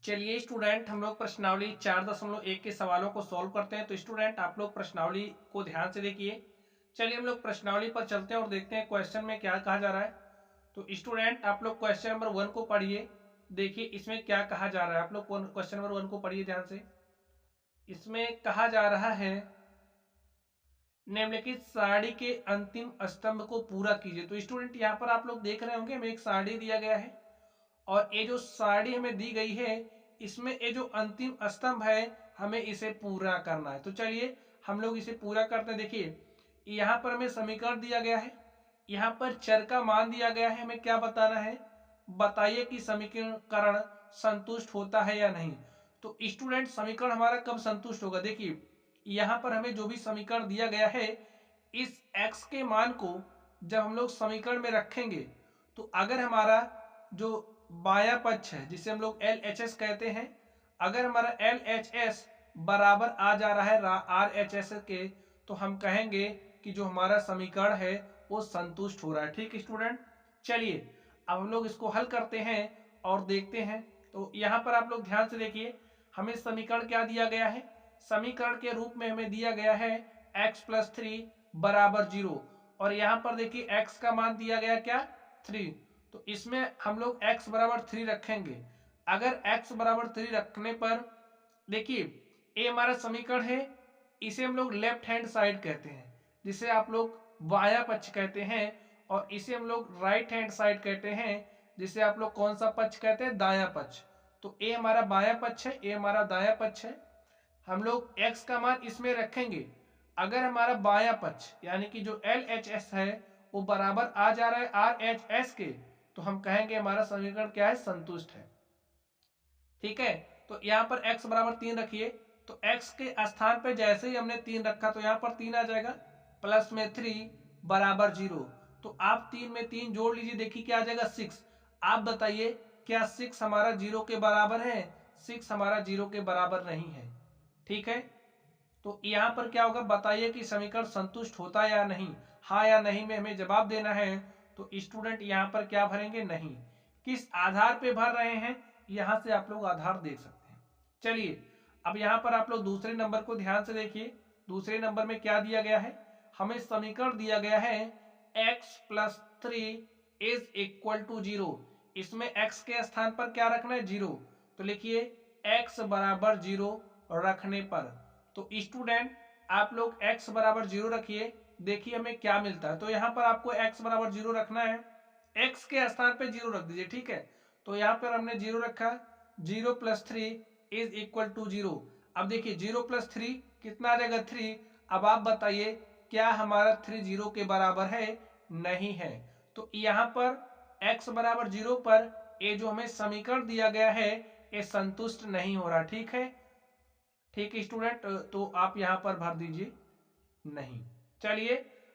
चलिए स्टूडेंट, हम लोग प्रश्नावली 4.1 के सवालों को सॉल्व करते हैं। तो स्टूडेंट, आप लोग प्रश्नावली को ध्यान से देखिए। चलिए हम लोग प्रश्नावली पर चलते हैं और देखते हैं क्वेश्चन में क्या कहा जा रहा है। तो स्टूडेंट, आप लोग क्वेश्चन नंबर 1 को पढ़िए। देखिए इसमें क्या कहा जा रहा है। आप लोग क्वेश्चन नंबर 1 को पढ़िए ध्यान से। इसमें कहा जा रहा है निम्नलिखित सारणी के अंतिम स्तंभ को पूरा कीजिए। तो स्टूडेंट, यहाँ पर आप लोग देख रहे होंगे हमें एक सारणी दिया गया है और ये जो सारणी हमें दी गई है इसमें ये जो अंतिम स्तंभ है हमें इसे पूरा करना है। तो चलिए हम लोग इसे पूरा करते हैं। देखिए यहाँ पर हमें समीकरण दिया गया है, यहाँ पर चर का मान दिया गया है। हमें क्या बताना है, बताइए कि समीकरण संतुष्ट होता है या नहीं। तो स्टूडेंट, समीकरण हमारा कब संतुष्ट होगा। देखिए यहाँ पर हमें जो भी समीकरण दिया गया है इस x के मान को जब हम लोग समीकरण में रखेंगे तो अगर हमारा जो बाया पक्ष है जिसे हम लोग LHS कहते हैं, अगर हमारा LHS बराबर आ जा रहा है RHS के, तो हम कहेंगे कि जो हमारा समीकरण है वो संतुष्ट हो रहा है। ठीक स्टूडेंट, चलिए अब हम लोग इसको हल करते हैं और देखते हैं। तो यहाँ पर आप लोग ध्यान से देखिए, हमें समीकरण क्या दिया गया है। समीकरण के रूप में हमें दिया गया है x+3 बराबर 0 और यहाँ पर देखिए x का मान दिया गया क्या 3। तो इसमें हम लोग x बराबर 3 रखेंगे। अगर x बराबर 3 रखने पर देखिए ये हमारा समीकरण है, इसे हम लोग लेफ्ट हैंड साइड कहते हैं जिसे आप लोग बाया पक्ष कहते हैं, और इसे हम लोग राइट हैंड साइड कहते हैं जिसे आप लोग कौन सा पक्ष कहते हैं, दाया पक्ष। तो ये हमारा बाया पक्ष है, ये हमारा दाया पक्ष है। हम लोग x का मान इसमें रखेंगे। अगर हमारा बाया पक्ष यानी कि जो LHS है वो बराबर आ जा रहा है RHS के, तो हम कहेंगे हमारा समीकरण क्या है, संतुष्ट है। ठीक है, तो यहाँ पर x बराबर 3 रखिए। तो x के स्थान पे जैसे ही हमने 3 रखा तो यहाँ पर 3 आ जाएगा, प्लस में 3 बराबर 0। तो आप 3 में 3 जोड़ लीजिए, देखिए क्या आ जाएगा 6। आप बताइए क्या 6 हमारा 0 के बराबर है। 6 हमारा 0 के बराबर नहीं है। ठीक है, तो यहाँ पर क्या होगा, बताइए कि समीकरण संतुष्ट होता है या नहीं। हाँ या नहीं में हमें जवाब देना है। तो स्टूडेंट यहाँ पर क्या भरेंगे, नहीं। किस आधार पे भर रहे हैं, यहाँ से आप लोग आधार देख सकते हैं। चलिए अब यहाँ पर आप लोग दूसरे नंबर को ध्यान से देखिए। दूसरे नंबर में क्या दिया गया है, हमें समीकरण दिया गया है x+3 = 0। इसमें x के स्थान पर क्या रखना है, 0। तो लिखिए x बराबर 0 रखने पर, तो स्टूडेंट आप लोग x बराबर 0 रखिए। देखिए हमें क्या मिलता है। तो यहाँ पर आपको x बराबर 0 रखना है, x के स्थान पे 0 रख दीजिए। ठीक है, तो यहाँ पर हमने 0 रखा, 0+3 = 0। अब देखिए 0+3 कितना आ जाएगा, 3। अब आप बताइए क्या हमारा 3 0 के बराबर है, नहीं है। तो यहाँ पर x बराबर 0 पर ये जो हमें समीकरण दिया गया है ये संतुष्ट नहीं हो रहा। ठीक है, ठीक है स्टूडेंट, तो आप यहाँ पर भर दीजिए नहीं। चलिए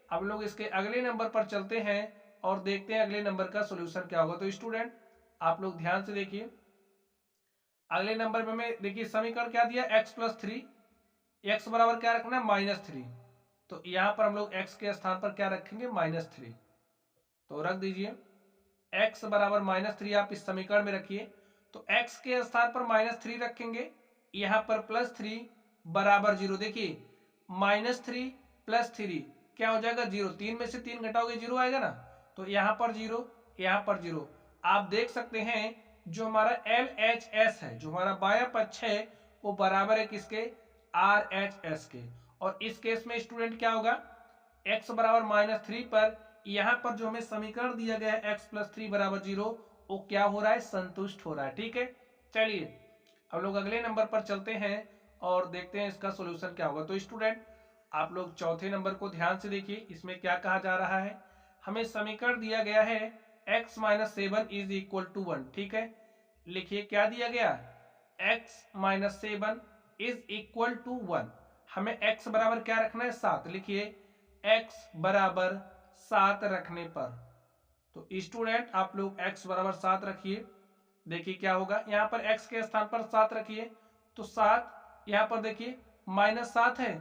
अब लोग इसके अगले नंबर पर चलते हैं और देखते हैं अगले नंबर का सॉल्यूशन क्या होगा। तो स्टूडेंट आप लोग ध्यान से देखिए, अगले नंबर में हमें देखिए समीकरण क्या दिया, x+3, x बराबर क्या रखना है, -3। तो यहाँ पर हम लोग x के स्थान पर क्या रखेंगे, -3। तो रख दीजिए x बराबर -3 आप इस समीकरण में रखिए। तो x के स्थान पर -3 रखेंगे, यहाँ पर +3 बराबर 0। देखिए -3 + 3 क्या हो जाएगा, 0। 3 में से 3 घटाओगे 0 आएगा ना। तो यहाँ पर 0, यहाँ पर 0। आप देख सकते हैं जो हमारा LHS है, जो हमारा बाया पक्ष है, वो बराबर है किसके, RHS के। और इस केस में स्टूडेंट क्या होगा, x बराबर -3 पर यहाँ पर जो हमें समीकरण दिया गया है x+3 बराबर 0, वो क्या हो रहा है, संतुष्ट हो रहा है। ठीक है, चलिए अब लोग अगले नंबर पर चलते हैं और देखते हैं इसका सॉल्यूशन क्या होगा। तो स्टूडेंट आप लोग चौथे नंबर को ध्यान से देखिए, इसमें क्या कहा जा रहा है, हमें समीकरण दिया गया है x-7 = 1। ठीक है, लिखिए क्या दिया गया, x-7 = 1। हमें x बराबर क्या रखना है, 7। लिखिए x बराबर 7 रखने पर, तो स्टूडेंट आप लोग x बराबर 7 रखिए। देखिए क्या होगा, यहाँ पर x के स्थान पर 7 रखिए। तो 7 यहाँ पर देखिए -7 है,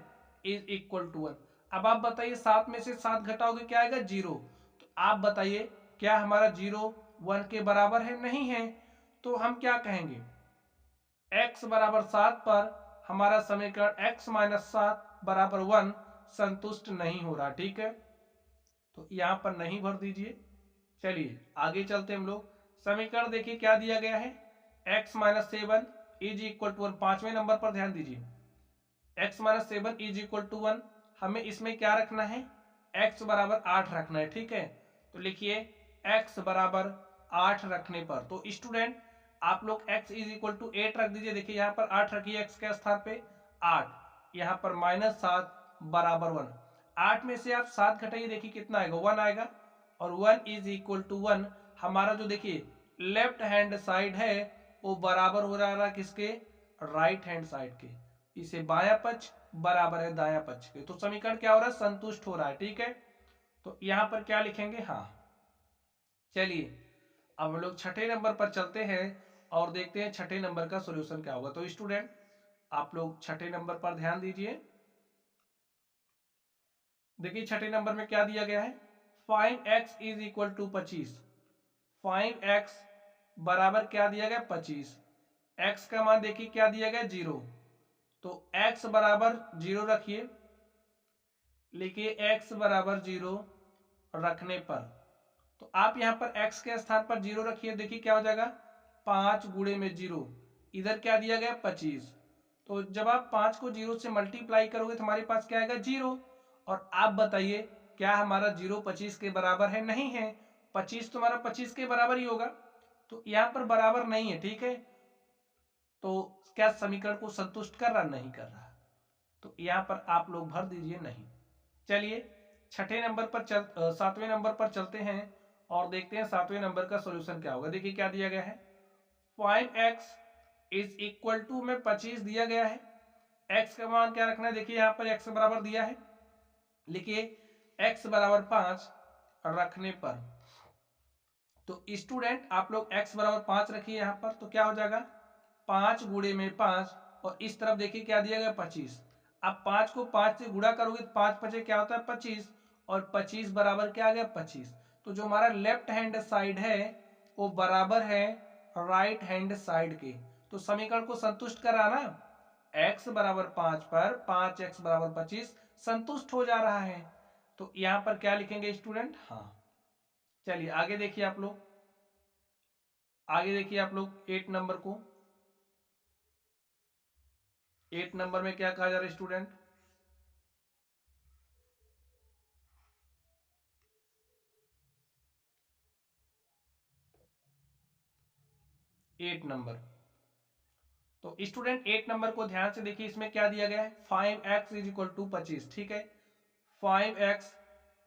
= 1। अब आप बताइए 7 में से 7 घटाओगे क्या आएगा, 0। तो आप बताइए क्या हमारा 0 1 के बराबर है, नहीं है। तो हम क्या कहेंगे, x बराबर 7 पर हमारा समीकरण x माइनस 7 बराबर 1 संतुष्ट नहीं हो रहा। ठीक है, तो यहां पर नहीं भर दीजिए। चलिए आगे चलते हम लोग। समीकरण देखिए क्या दिया गया है, x minus 7 is equal to 1। पांचवें नंबर पर ध्यान दीजिए, x minus 7 is equal to 1। हमें इसमें क्या रखना है, x बराबर 8 रखना है। ठीक है, तो लिखिए x बराबर 8 रखने पर, तो स्टूडेंट आप लोग x इज इक्वल टू 8 रख दीजिए। देखिए यहाँ पर 8 रखिए x के स्थान पे 8, यहाँ पर माइनस 7 बराबर 1। 8 में से आप 7 घटाइए, देखिए कितना आएगा, 1 आएगा। और 1 इज इक्वल टू 1 हमारा जो देखिए लेफ्ट हैंड साइड है वो बराबर हो रहा है किसके, राइट हैंड साइड के। इसे बायां पक्ष बराबर है दायां पक्ष के, तो समीकरण क्या हो रहा है, संतुष्ट हो रहा है। ठीक है, तो यहां पर क्या लिखेंगे, हाँ। चलिए अब हम लोग छठे नंबर पर चलते हैं और देखते हैं छठे नंबर का सॉल्यूशन क्या होगा। तो स्टूडेंट आप लोग छठे नंबर पर ध्यान दीजिए। देखिए छठे नंबर में क्या दिया गया है, find x is equal to 25। Find x बराबर क्या दिया गया, 25। x का मान देखिए क्या दिया गया, 0। तो x बराबर 0 रखिए, लिखिए x बराबर 0 रखने पर, तो आप यहां पर x के स्थान पर 0 रखिए। देखिए क्या हो जाएगा, 5 गुणे में 0, इधर क्या दिया गया 25। तो जब आप 5 को 0 से मल्टीप्लाई करोगे तो हमारे पास क्या आएगा, 0। और आप बताइए क्या हमारा 0 25 के बराबर है, नहीं है। 25 तो हमारा 25 के बराबर ही होगा, तो यहाँ पर बराबर नहीं है। ठीक है, तो क्या समीकरण को संतुष्ट कर रहा, नहीं कर रहा, तो यहाँ पर आप लोग भर दीजिए नहीं। चलिए छठे नंबर पर सातवें नंबर पर चलते हैं और देखते हैं सातवें नंबर का सॉल्यूशन क्या होगा। देखिए क्या दिया गया है, find x is equal to में 25 दिया गया है। x का मान क्या रखना है, देखिए यहाँ पर x बराबर दिया है, लिखिए x बराबर 5 रखने पर, तो स्टूडेंट आप लोग x बराबर 5 रखिए यहाँ पर, तो क्या हो जाएगा 5 गुणे में 5, और इस तरफ देखिए क्या दिया गया 25। अब 5 को 5 से गुणा करोगे तो 5 पचे क्या होता है 25, और 25 बराबर क्या आ गया 25। तो जो हमारा लेफ्ट हैंड साइड है वो बराबर है राइट हैंड साइड के, तो समीकरण को संतुष्ट कर रहा ना, x बराबर 5 पर 5x बराबर 25 संतुष्ट हो जा रहा है। तो यहां पर क्या लिखेंगे स्टूडेंट, हाँ। चलिए आगे देखिए आप लोग, आगे देखिए आप लोग 8 नंबर को। 8 नंबर में क्या कहा जा रहा है स्टूडेंट, 8 नंबर, तो स्टूडेंट 8 नंबर को ध्यान से देखिए, इसमें क्या दिया गया है, 5x इज इक्वल टू 25। ठीक है, 5x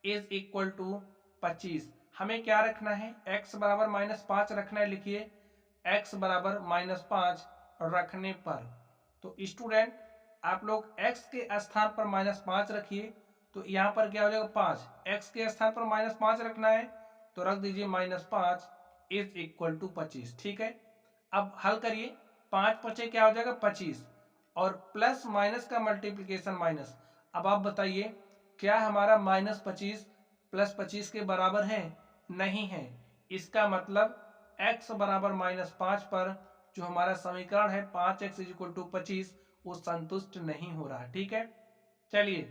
इज इक्वल टू 25, हमें क्या रखना है, x बराबर -5 रखना है। लिखिए x बराबर -5 रखने पर, तो स्टूडेंट आप लोग x के स्थान पर -5 रखिए, तो यहाँ पर क्या हो जाएगा 5, x के स्थान पर -5 रखना है तो रख दीजिए -5 इज इक्वल टू 25। ठीक है, अब हल करिए, 5 पचे क्या हो जाएगा 25, और प्लस माइनस का मल्टीप्लीकेशन माइनस। अब आप बताइए क्या हमारा -25 प्लस 25 के बराबर है, नहीं है। इसका मतलब x बराबर -5 पर जो हमारा समीकरण है 5x इज इक्वल टू 25 वो संतुष्ट नहीं हो रहा। ठीक है, चलिए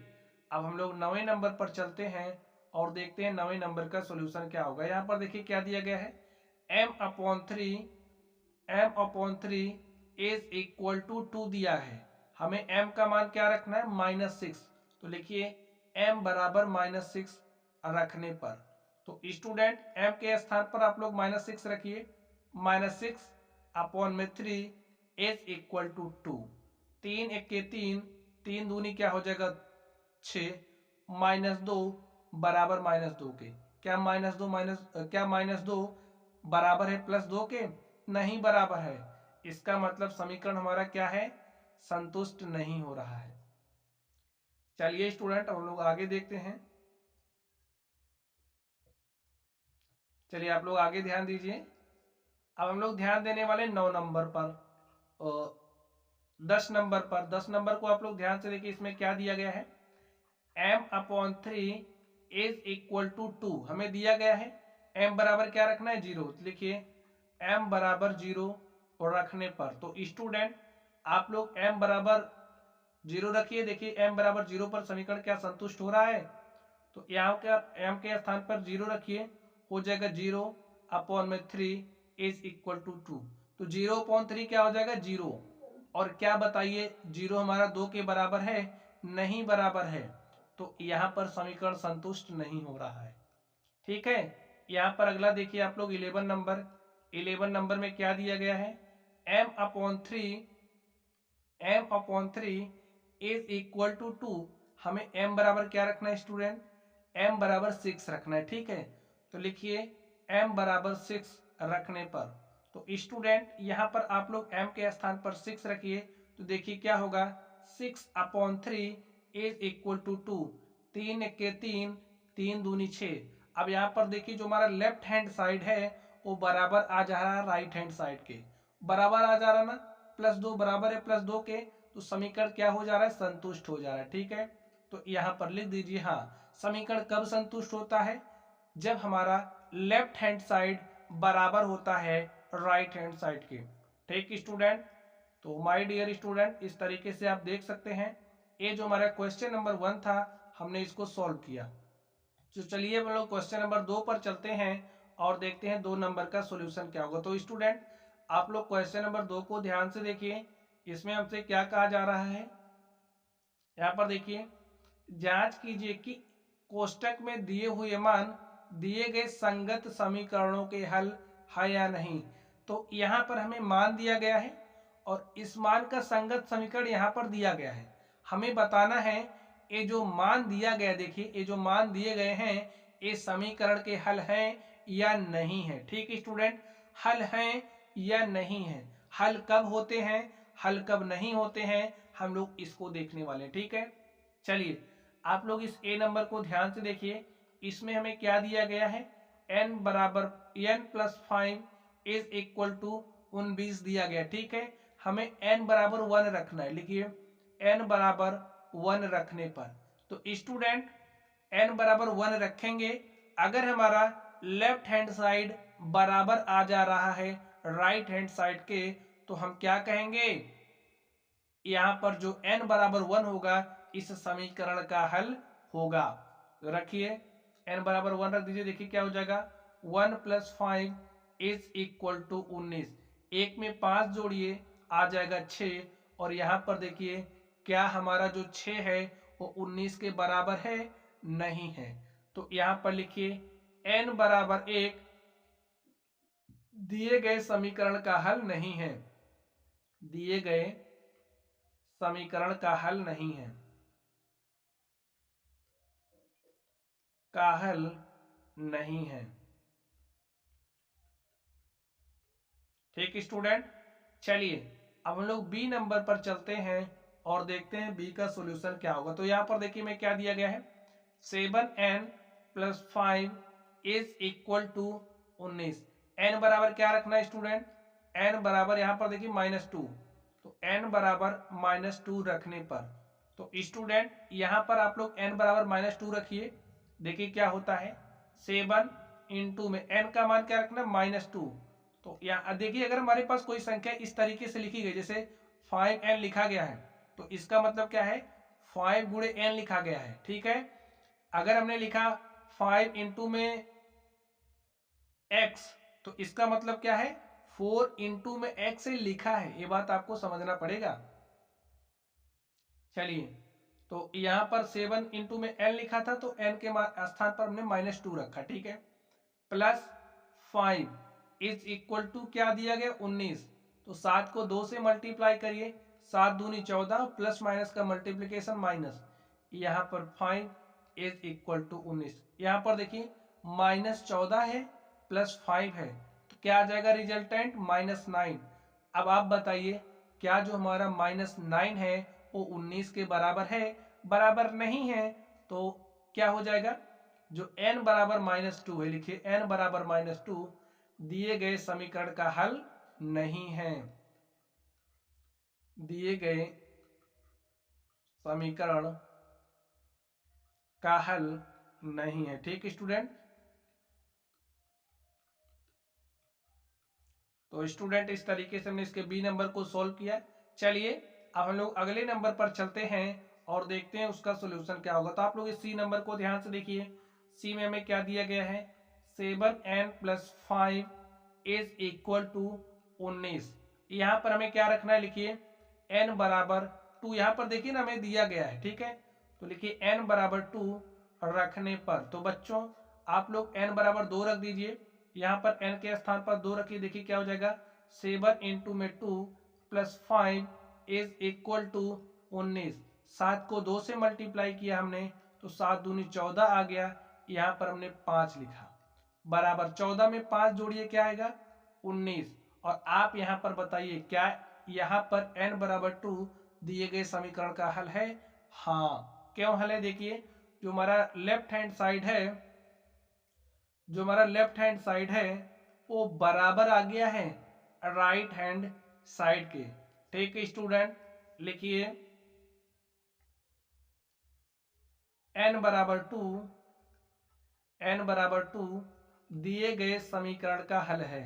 अब हम लोग 9वें नंबर पर चलते हैं और देखते हैं 9वें नंबर का सॉल्यूशन क्या होगा। यहाँ पर देखिए क्या दिया गया है, m/3 इज इक्वल टू 2 दिया है, हमें m का मान क्या रखना है -6, तो लिखिए m बराबर -6 रखने पर, तो स्टूडेंट m के स्थान पर आप लोग -6 रखिए, -6/3 इज इक्वल टू 2। 3 1 3, 3 दूनी क्या हो जाएगा 6, -2 बराबर -2 के, क्या -2 बराबर है +2 के, नहीं बराबर है। इसका मतलब समीकरण हमारा क्या है, संतुष्ट नहीं हो रहा है। चलिए स्टूडेंट हम लोग आगे देखते हैं। चलिए आप लोग आगे ध्यान दीजिए। अब हम लोग ध्यान देने वाले 9 नंबर पर, 10 नंबर पर। 10 नंबर को आप लोग ध्यान से देखिए, इसमें क्या दिया गया है, m/3 इज इक्वल टू 2 हमें दिया गया है, m बराबर क्या रखना है 0, लिखिए m बराबर 0 और रखने पर, तो स्टूडेंट आप लोग m बराबर 0 रखिए। देखिए m बराबर 0 पर समीकरण क्या संतुष्ट हो रहा है, तो यहाँ का m के स्थान पर 0 रखिए, हो जाएगा 0/3 इज इक्वल टू 2। तो 0/3 क्या हो जाएगा 0, और क्या बताइए 0 हमारा 2 के बराबर है, नहीं बराबर है, तो यहाँ पर समीकरण संतुष्ट नहीं हो रहा है। ठीक है, यहाँ पर अगला देखिए आप लोग 11 नंबर में क्या दिया गया है, m/3 इज इक्वल टू 2। हमें m बराबर क्या रखना है स्टूडेंट, m बराबर 6 रखना है। ठीक है, तो लिखिए m बराबर 6 रखने पर, तो स्टूडेंट यहाँ पर आप लोग m के स्थान पर 6 रखिए, तो देखिए क्या होगा, 6/3 इज इक्वल टू 2। 3 के 3, 3 दूनी 6। अब यहाँ पर देखिए जो हमारा लेफ्ट हैंड साइड है वो बराबर आ जा रहा है राइट हैंड साइड के, बराबर आ जा रहा ना, +2 बराबर है +2 के, तो समीकरण क्या हो जा रहा है, संतुष्ट हो जा रहा है। ठीक है, तो यहाँ पर लिख दीजिए, हाँ समीकरण कब संतुष्ट होता है, जब हमारा लेफ्ट हैंड साइड बराबर होता है राइट हैंड साइड के। ठीक स्टूडेंट, तो माय डियर स्टूडेंट इस तरीके से आप देख सकते हैं, ये जो हमारा क्वेश्चन नंबर 1 था हमने इसको सॉल्व किया। तो चलिए हम लोग क्वेश्चन नंबर 2 पर चलते हैं और देखते हैं 2 नंबर का सॉल्यूशन क्या होगा। तो स्टूडेंट आप लोग क्वेश्चन नंबर 2 को ध्यान से देखिए, इसमें हमसे क्या कहा जा रहा है, यहाँ पर देखिए, जांच कीजिए कि कोष्टक में दिए हुए मान दिए गए संगत समीकरणों के हल है या नहीं। तो यहाँ पर हमें मान दिया गया है और इस मान का संगत समीकरण यहाँ पर दिया गया है। हमें बताना है ये जो मान दिया गया, देखिए ये जो मान दिए गए हैं ये समीकरण के हल हैं या नहीं है। ठीक स्टूडेंट, हल हैं या नहीं है, हल कब होते हैं, हल कब नहीं होते हैं, हम लोग इसको देखने वाले हैं। ठीक है, चलिए आप लोग इस ए नंबर को ध्यान से देखिए, इसमें हमें क्या दिया गया है, n बराबर n+5 इज इक्वल टू 19 दिया गया। ठीक है, हमें n बराबर 1 रखना है, लिखिए n बराबर 1 रखने पर, तो स्टूडेंट n बराबर 1 रखेंगे, अगर हमारा लेफ्ट हैंड साइड बराबर आ जा रहा है राइट हैंड साइड के, तो हम क्या कहेंगे, यहाँ पर जो n बराबर 1 होगा इस समीकरण का हल होगा। तो रखिए n बराबर 1 रख दीजिए, देखिए क्या हो जाएगा, 1+5 इज इक्वल टू 19। एक में 5 जोड़िए आ जाएगा 6, और यहाँ पर देखिए क्या हमारा जो 6 है वो 19 के बराबर है, नहीं है। तो यहाँ पर लिखिए n बराबर 1 दिए गए समीकरण का हल नहीं है, दिए गए समीकरण का हल नहीं है, का हल नहीं है। ठीक स्टूडेंट, चलिए अब हम लोग बी नंबर पर चलते हैं और देखते हैं बी का सॉल्यूशन क्या होगा। तो यहाँ पर देखिए मैं क्या दिया गया है, 7n+5 is equal to 19। n बराबर क्या रखना है स्टूडेंट, n बराबर यहाँ पर देखिए -2, तो n बराबर -2 रखने पर, तो स्टूडेंट यहाँ पर आप लोग n बराबर -2 रखिए, देखिए क्या होता है, 7 इंटू में n का मान क्या रखना है -2। तो यहाँ देखिए अगर हमारे पास कोई संख्या इस तरीके से लिखी गई, जैसे 5n लिखा गया है, तो इसका मतलब क्या है, 5 गुणे n लिखा गया है। ठीक है, अगर हमने लिखा 5 इंटू में x, तो इसका मतलब क्या है, 4 इंटू में x से लिखा है, ये बात आपको समझना पड़ेगा। चलिए, तो यहाँ पर 7 इंटू में n लिखा था, तो n के स्थान पर हमने -2 रखा। ठीक है, +5 इज इक्वल टू क्या दिया गया, 19। तो 7 को 2 से मल्टीप्लाई करिए, 7 दूनी 14, प्लस माइनस का मल्टीप्लीकेशन माइनस, यहाँ पर 5 इज इक्वल टू 19। यहाँ पर देखिए -14 है +5 है, तो क्या आ जाएगा रिजल्टेंट, -9। अब आप बताइए क्या जो हमारा -9 है वो 19 के बराबर है, बराबर नहीं है, तो क्या हो जाएगा, जो n बराबर -2 है, लिखिए n बराबर -2 दिए गए समीकरण का हल नहीं है, दिए गए समीकरण का हल नहीं है। ठीक स्टूडेंट, तो स्टूडेंट इस तरीके से हमने इसके बी नंबर को सॉल्व किया। चलिए अब हम लोग अगले नंबर पर चलते हैं और देखते हैं उसका सोल्यूशन क्या होगा। तो आप लोग इस सी नंबर को ध्यान से देखिए। सी में हमें क्या दिया गया है, 7n+5 इज इक्वल टू 19। यहाँ पर हमें क्या रखना है, लिखिए n बराबर 2। यहाँ पर देखिए ना हमें दिया गया है, ठीक है, तो लिखिए n बराबर 2 रखने पर, तो बच्चों आप लोग n बराबर 2 रख दीजिए। यहाँ पर n के स्थान पर 2 रखिए, देखिए क्या हो जाएगा, 7 इंटू में 2 प्लस 5 इज इक्वल टू 19। 7 को 2 से मल्टीप्लाई किया हमने तो 7 दूनी 14 आ गया। यहाँ पर हमने 5 लिखा, बराबर 14 में 5 जोड़िए क्या आएगा, 19। और आप यहाँ पर बताइए क्या यहाँ पर n बराबर 2 दिए गए समीकरण का हल है? हाँ, क्यों हल है, देखिए जो हमारा लेफ्ट हैंड साइड है, जो हमारा लेफ्ट हैंड साइड है वो बराबर आ गया है राइट हैंड साइड के। ठीक है स्टूडेंट, लिखिए n बराबर 2, n बराबर 2 दिए गए समीकरण का हल है,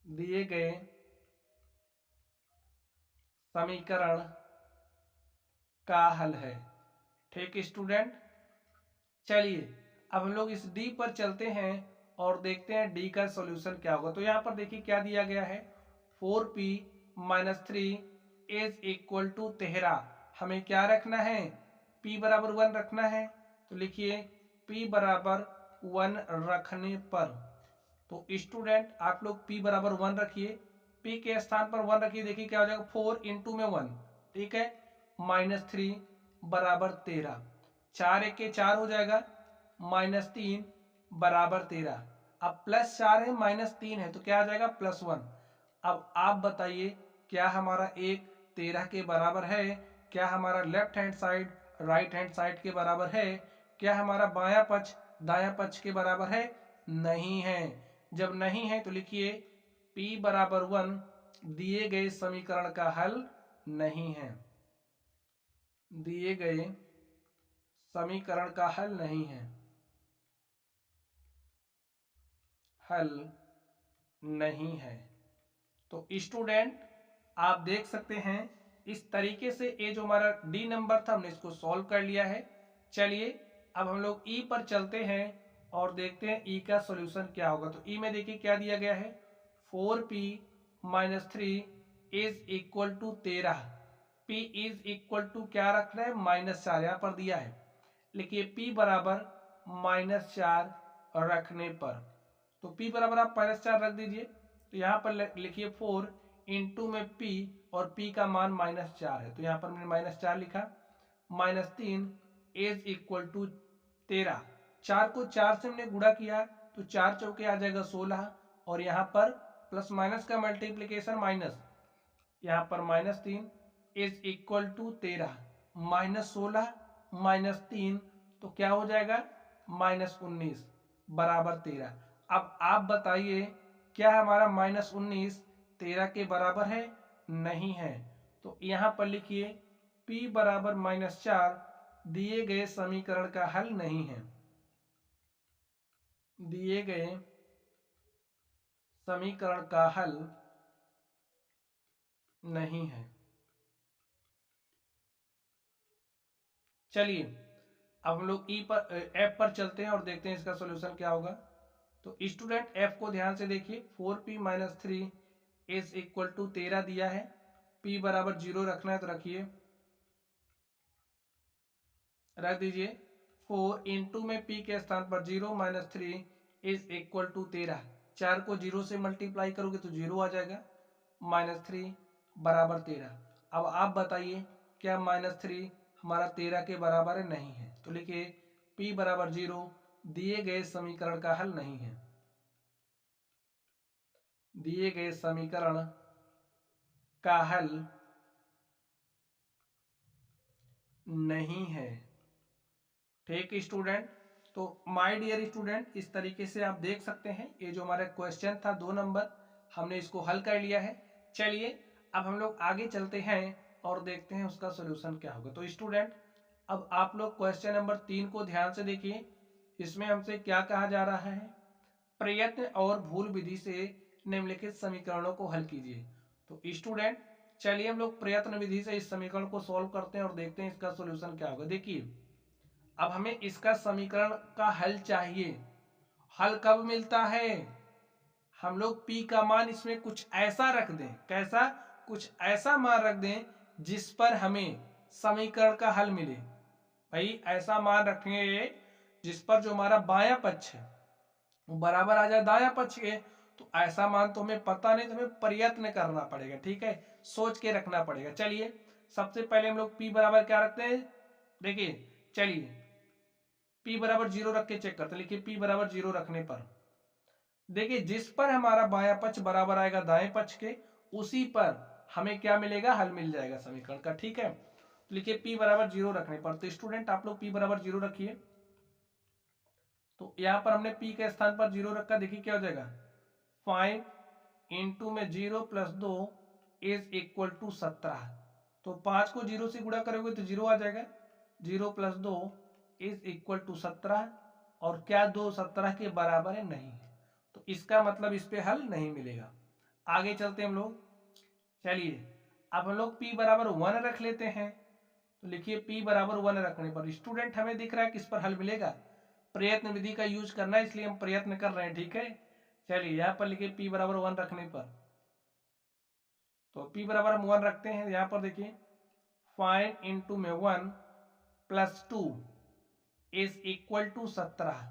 दिए गए समीकरण का हल है। ठीक है स्टूडेंट, चलिए अब हम लोग इस डी पर चलते हैं और देखते हैं डी का सॉल्यूशन क्या होगा। तो यहाँ पर देखिए क्या दिया गया है, 4p - 3 इज इक्वल टू 13। हमें क्या रखना है, p बराबर 1 रखना है। तो लिखिए p बराबर 1 रखने पर, तो स्टूडेंट आप लोग p बराबर 1 रखिए, p के स्थान पर 1 रखिए, देखिए क्या हो जाएगा, 4 इंटू में 1, ठीक है, -3 बराबर 13। 4 एक के 4 हो जाएगा, -3 बराबर 13। अब +4 है -3 है तो क्या आ जाएगा, +1। अब आप बताइए क्या हमारा एक 13 के बराबर है, क्या हमारा left hand side right hand side के बराबर है, क्या हमारा बायां पक्ष दायां पक्ष के बराबर है? नहीं है। जब नहीं है तो लिखिए p बराबर 1 दिए गए समीकरण का हल नहीं है, दिए गए समीकरण का हल नहीं है, हल नहीं है। तो स्टूडेंट आप देख सकते हैं इस तरीके से ये जो हमारा डी नंबर था हमने इसको सॉल्व कर लिया है। चलिए अब हम लोग ई पर चलते हैं और देखते हैं ई का सॉल्यूशन क्या होगा। तो ई में देखिए क्या दिया गया है, 4p - 3 is equal to 13। p is equal to क्या रखना है, -4 यहाँ पर दिया है, लिखिए p बराबर -4 रखने पर, तो p बराबर आप -4 रख दीजिए। तो यहाँ पर लिखिए 4 इंटू में p और p का मान -4 है तो यहाँ पर मैंने -4 लिखा, -3 इज इक्वल टू 13। 4 को 4 से हमने गुणा किया तो 4 चौके आ जाएगा 16, और यहाँ पर प्लस माइनस का मल्टीप्लीकेशन माइनस, यहाँ पर -3 इज इक्वल टू 13, -16 -3 तो क्या हो जाएगा, -19 बराबर 13। अब आप बताइए क्या हमारा -19 13 के बराबर है? नहीं है। तो यहाँ पर लिखिए p बराबर -4 दिए गए समीकरण का हल नहीं है, दिए गए समीकरण का हल नहीं है। चलिए अब हम लोग ई पर एफ पर चलते हैं और देखते हैं इसका सॉल्यूशन क्या होगा। तो स्टूडेंट एफ को ध्यान से देखिए, 4p - 3 इज इक्वल टू 13 दिया है, p बराबर 0 रखना है तो रखिए, रख दीजिए। 4 इंटू में p के स्थान पर 0 - 3 इज इक्वल टू 13। 4 को 0 से मल्टीप्लाई करोगे तो 0 आ जाएगा, -3 बराबर 13। अब आप बताइए क्या -3 हमारा 13 के बराबर है? नहीं है। तो लिखिए p बराबर 0 दिए गए समीकरण का हल नहीं है, दिए गए समीकरण का हल नहीं है। ठीक स्टूडेंट, तो माय डियर स्टूडेंट इस तरीके से आप देख सकते हैं ये जो हमारा क्वेश्चन था 2 नंबर, हमने इसको हल कर लिया है। चलिए अब हम लोग आगे चलते हैं और देखते हैं उसका सॉल्यूशन क्या होगा। तो स्टूडेंट अब आप लोग क्वेश्चन नंबर 3 को ध्यान से देखिए, इसमें हमसे क्या कहा जा रहा है, प्रयत्न और भूल विधि से निम्नलिखित समीकरणों को हल कीजिए। तो स्टूडेंट चलिए हम लोग प्रयत्न विधि से इस समीकरण को सॉल्व करते हैं और देखते हैं इसका सॉल्यूशन क्या होगा। देखिए अब हमें इसका समीकरण का हल चाहिए। हल कब मिलता है? हम लोग p का मान इसमें कुछ ऐसा रख दें। कैसा? कुछ ऐसा मान रख दें जिस पर हमें समीकरण का हल मिले। भाई ऐसा मान रखेंगे जिस पर जो हमारा बायां पक्ष है वो बराबर आ जाए दायां पक्ष के। तो ऐसा मान तो हमें पता नहीं, तो हमें प्रयत्न करना पड़ेगा। ठीक है, सोच के रखना पड़ेगा। चलिए सबसे पहले हम लोग p बराबर क्या रखते हैं। देखिए चलिए p बराबर 0 रख के चेक करते हैं। लिखिए p बराबर 0 रखने पर देखिए जिस पर हमारा बायां पक्ष बराबर आएगा दाएं पक्ष के, उसी पर हमें क्या मिलेगा? हल मिल जाएगा समीकरण का। ठीक है, तो लिखिए p बराबर 0 रखने पर, तो स्टूडेंट आप लोग p बराबर 0 रखिए। तो यहां पर हमने p के स्थान पर 0 रखा। देखिए क्या हो जाएगा, 5 इंटू में 0 प्लस 2 इज इक्वल टू 17। तो 5 को 0 से गुणा करोगे तो 0 आ जाएगा। 0 प्लस 2 इज इक्वल टू 17। और क्या 2 17 के बराबर है? नहीं है। तो इसका मतलब इस पे हल नहीं मिलेगा। आगे चलते हम लोग। चलिए अब हम लोग p बराबर 1 रख लेते हैं। तो लिखिए p बराबर 1 रखने पर स्टूडेंट हमें दिख रहा है किस पर हल मिलेगा। प्रयत्न विधि का यूज करना है, इसलिए हम प्रयत्न कर रहे हैं। ठीक है, चलिए यहाँ पर लिखिए p बराबर 1 रखने पर, तो p बराबर हम 1 रखते हैं। यहाँ पर देखिए 5 इंटू में 1 प्लस 2 इज इक्वल टू 17।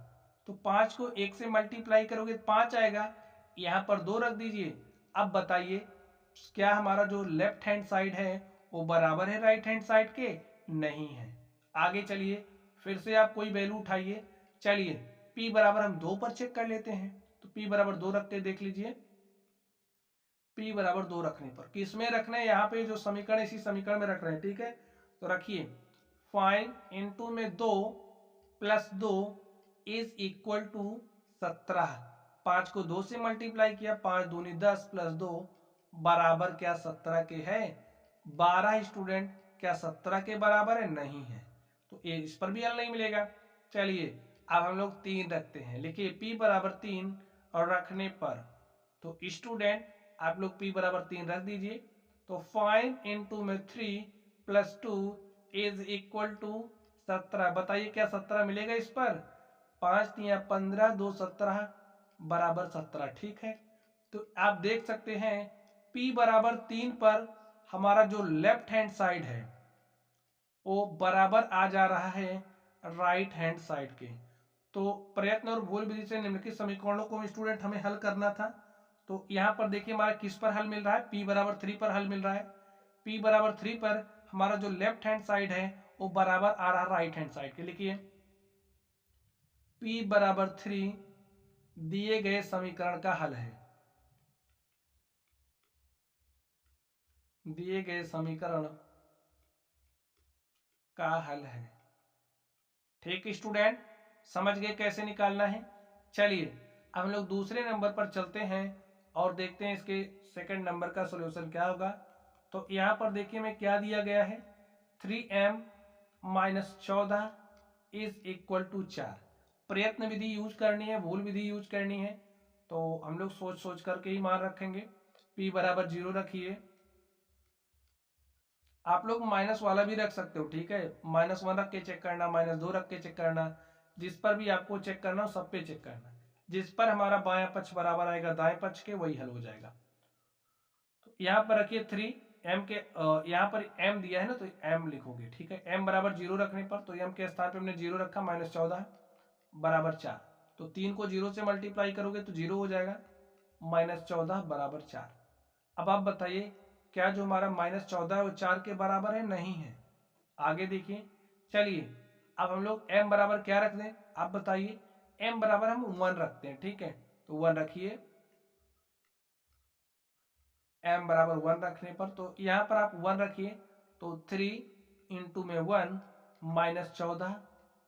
तो 5 को 1 से मल्टीप्लाई करोगे तो 5 आएगा। यहाँ पर 2 रख दीजिए। अब बताइए क्या हमारा जो लेफ्ट हैंड साइड है वो बराबर है राइट हैंड साइड के? नहीं है। आगे चलिए फिर से आप कोई वैल्यू उठाइए। चलिए p बराबर हम 2 पर चेक कर लेते हैं। तो p बराबर 2 रखते देख लीजिए। p बराबर 2 रखने पर किसमें रखना है? यहाँ पे जो समीकरण इसी समीकरण में रख रहे हैं। ठीक है, तो रखिए 5 इंटू में 2 प्लस 2 इज इक्वल टू 17। 5 को 2 से मल्टीप्लाई किया, 5 दूनी 10 प्लस 2 बराबर क्या 17 के है? 12 स्टूडेंट क्या 17 के बराबर है? नहीं है। तो ये इस पर भी हल नहीं मिलेगा। चलिए अब हम लोग 3 रखते हैं। लिखिए p बराबर 3 और रखने पर तो स्टूडेंट आप लोग p बराबर 3 रख दीजिए। तो 5 इंटू में 3 प्लस 2 इज इक्वल टू 17। बताइए क्या 17 मिलेगा इस पर? 5 तिया 15 2 17 बराबर 17। ठीक है, तो आप देख सकते हैं p बराबर 3 पर हमारा जो लेफ्ट हैंड साइड है वो बराबर आ जा रहा है राइट हैंड साइड के। तो प्रयत्न और भूल विधि से निम्नलिखित समीकरणों को स्टूडेंट हमें हल करना था। तो यहाँ पर देखिए हमारा किस पर हल मिल रहा है? p बराबर 3 पर हल मिल रहा है। p बराबर 3 पर हमारा जो लेफ्ट हैंड साइड है वो बराबर आ रहा है राइट हैंड साइड के। लिखिए p बराबर 3 दिए गए समीकरण का हल है। दिए गए समीकरण का हल है। ठीक स्टूडेंट, समझ गए कैसे निकालना है? चलिए अब हम लोग दूसरे नंबर पर चलते हैं और देखते हैं इसके सेकंड नंबर का सॉल्यूशन क्या होगा। तो यहाँ पर देखिए मैं क्या दिया गया है, 3m minus 14 is equal to 4। प्रयत्न विधि यूज करनी है, भूल विधि यूज करनी है, तो हम लोग सोच सोच करके ही मान रखेंगे। p बराबर 0 रखिए। आप लोग माइनस वाला भी रख सकते हो। ठीक है, -1 रख के चेक करना, -2 रख के चेक करना, जिस पर भी आपको चेक करना हो सब पे चेक करना। जिस पर हमारा बायां पक्ष बराबर आएगा दाएं पक्ष के वही हल हो जाएगा। तो यहाँ पर रखिए 3 m के यहाँ पर m दिया है ना, तो m लिखोगे। ठीक है, m बराबर 0 रखने पर तो m के स्थान पे हमने 0 रखा, -14 बराबर 4। तो 3 को 0 से मल्टीप्लाई करोगे तो 0 हो जाएगा, -14 बराबर 4। अब आप बताइए क्या जो हमारा -14 है वो 4 के बराबर है? नहीं है। आगे देखिए। चलिए अब हम लोग m बराबर क्या रख दें, आप बताइए। m बराबर हम 1 रखते हैं। ठीक है, तो 1 रखिए। m बराबर 1 रखने पर तो यहाँ पर आप 1 रखिए, तो 3 इंटू में 1 -14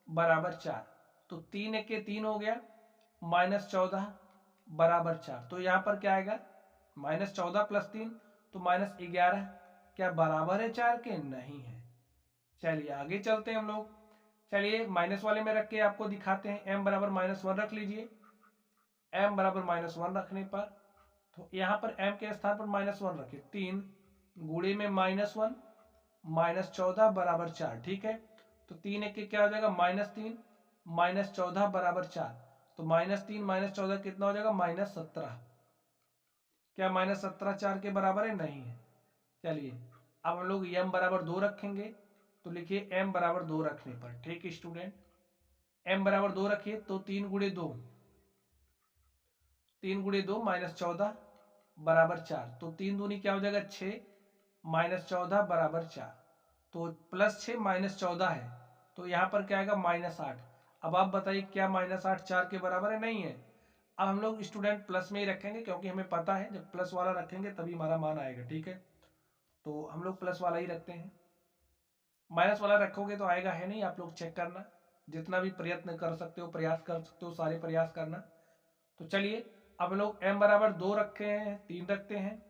बराबर 4। तो 3 एक के 3 हो गया, -14 बराबर 4। तो यहाँ पर क्या आएगा, -14 प्लस 3 तो -11 क्या बराबर है 4 के? नहीं है। चलिए आगे चलते हैं हम लोग। चलिए माइनस वाले में रख के आपको दिखाते हैं। m बराबर -1 रख लीजिए। m बराबर -1 रखने पर तो यहाँ पर m के स्थान पर -1 रखिए, 3 गुणे में -1 -14 बराबर 4। ठीक है, तो 3 एक के क्या हो जाएगा -3 -14 बराबर 4। तो -3 -14 कितना हो जाएगा -17। क्या -17 4 के बराबर है? नहीं है। चलिए अब हम लोग m बराबर 2 रखेंगे, तो लिखिए m बराबर 2 रखने पर, ठीक है स्टूडेंट, m बराबर 2 रखिए तो 3 गुणे 2 -14 बराबर 4। तो 3 दूनी क्या हो जाएगा 6 -14 बराबर 4। तो +6 -14 है, तो यहाँ पर क्या आएगा -8। अब आप बताइए क्या -8 4 के बराबर है? नहीं है। अब हम लोग स्टूडेंट प्लस में ही रखेंगे, क्योंकि हमें पता है जब प्लस वाला रखेंगे तभी हमारा मान आएगा। ठीक है, तो हम लोग प्लस वाला ही रखते हैं। माइनस वाला रखोगे तो आएगा है नहीं, आप लोग चेक करना, जितना भी प्रयत्न कर सकते हो, प्रयास कर सकते हो, सारे प्रयास करना। तो चलिए अब लोग m बराबर 2 रखे हैं, 3 रखते हैं,